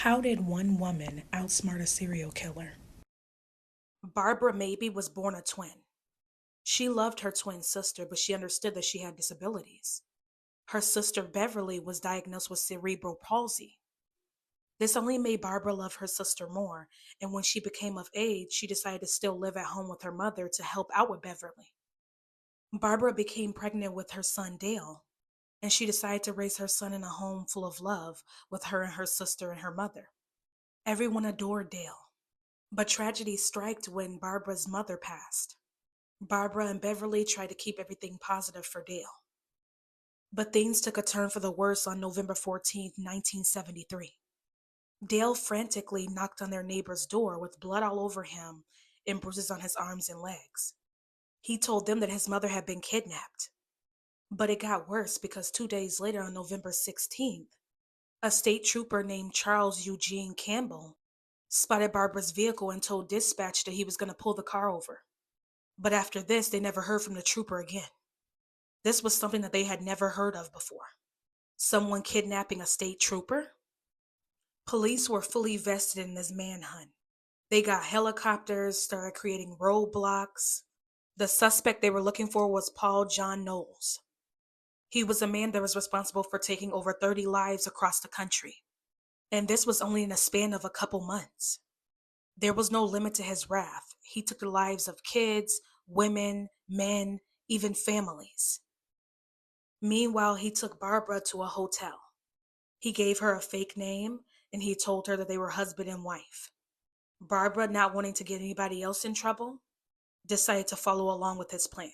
How did one woman outsmart a serial killer? Barbara Mabee was born a twin. She loved her twin sister, but she understood that she had disabilities. Her sister Beverly was diagnosed with cerebral palsy. This only made Barbara love her sister more, and when she became of age, she decided to still live at home with her mother to help out with Beverly. Barbara became pregnant with her son Dale, and she decided to raise her son in a home full of love with her and her sister and her mother. Everyone adored Dale, but tragedy struck when Barbara's mother passed. Barbara and Beverly tried to keep everything positive for Dale. But things took a turn for the worse on November 14th, 1973. Dale frantically knocked on their neighbor's door with blood all over him and bruises on his arms and legs. He told them that his mother had been kidnapped. But it got worse because 2 days later, on November 16th, a state trooper named Charles Eugene Campbell spotted Barbara's vehicle and told dispatch that he was going to pull the car over. But after this, they never heard from the trooper again. This was something that they had never heard of before. Someone kidnapping a state trooper? Police were fully vested in this manhunt. They got helicopters, started creating roadblocks. The suspect they were looking for was John Knowles. He was a man that was responsible for taking over 30 lives across the country. And this was only in a span of a couple months. There was no limit to his wrath. He took the lives of kids, women, men, even families. Meanwhile, he took Barbara to a hotel. He gave her a fake name and he told her that they were husband and wife. Barbara, not wanting to get anybody else in trouble, decided to follow along with his plan.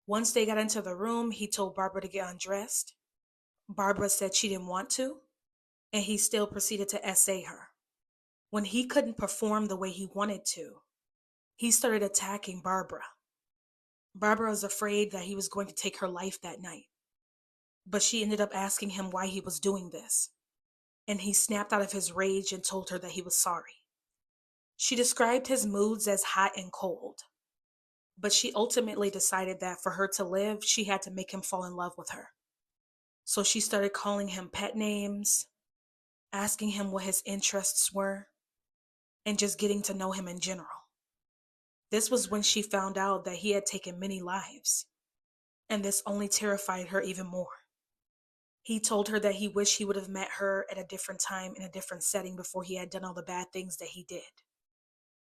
Once they got into the room, he told Barbara to get undressed. Barbara said she didn't want to, and he still proceeded to essay her. When he couldn't perform the way he wanted to, he started attacking Barbara. Barbara was afraid that he was going to take her life that night, but she ended up asking him why he was doing this, and he snapped out of his rage and told her that he was sorry. She described his moods as hot and cold, but she ultimately decided that for her to live, she had to make him fall in love with her. So she started calling him pet names, asking him what his interests were, and just getting to know him in general. This was when she found out that he had taken many lives, and this only terrified her even more. He told her that he wished he would have met her at a different time in a different setting before he had done all the bad things that he did.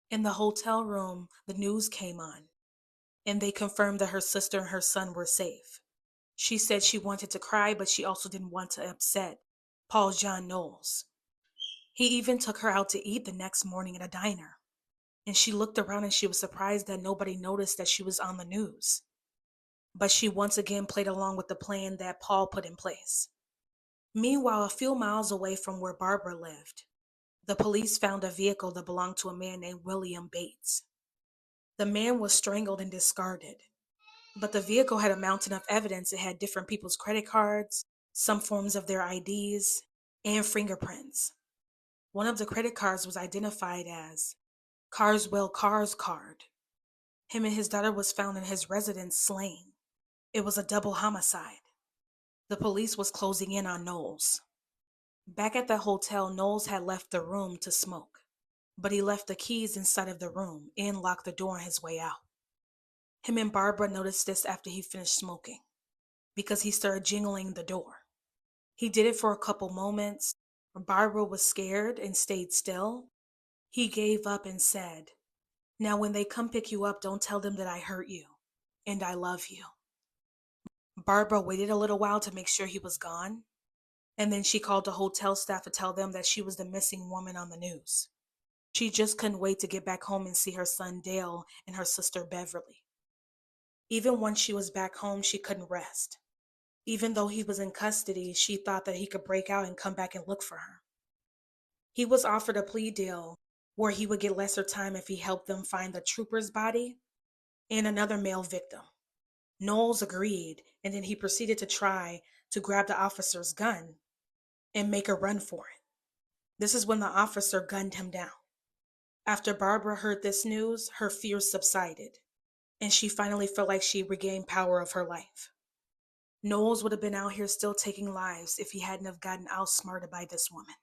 In the hotel room, the news came on, and they confirmed that her sister and her son were safe. She said she wanted to cry, but she also didn't want to upset John Knowles. He even took her out to eat the next morning at a diner, and she looked around and she was surprised that nobody noticed that she was on the news. But she once again played along with the plan that Paul put in place. Meanwhile, a few miles away from where Barbara lived, the police found a vehicle that belonged to a man named William Bates. The man was strangled and discarded, but the vehicle had a mountain of evidence. It had different people's credit cards, some forms of their IDs, and fingerprints. One of the credit cards was identified as Carswell Cars card. Him and his daughter was found in his residence slain. It was a double homicide. The police was closing in on Knowles. Back at the hotel, Knowles had left the room to smoke, but he left the keys inside of the room and locked the door on his way out. Him and Barbara noticed this after he finished smoking, because he started jingling the door. He did it for a couple moments. Barbara was scared and stayed still. He gave up and said, "Now when they come pick you up, don't tell them that I hurt you, and I love you." Barbara waited a little while to make sure he was gone, and then she called the hotel staff to tell them that she was the missing woman on the news. She just couldn't wait to get back home and see her son Dale and her sister Beverly. Even once she was back home, she couldn't rest. Even though he was in custody, she thought that he could break out and come back and look for her. He was offered a plea deal where he would get lesser time if he helped them find the trooper's body and another male victim. Knowles agreed, and then he proceeded to try to grab the officer's gun and make a run for it. This is when the officer gunned him down. After Barbara heard this news, her fears subsided, and she finally felt like she regained power of her life. Knowles would have been out here still taking lives if he hadn't have gotten outsmarted by this woman.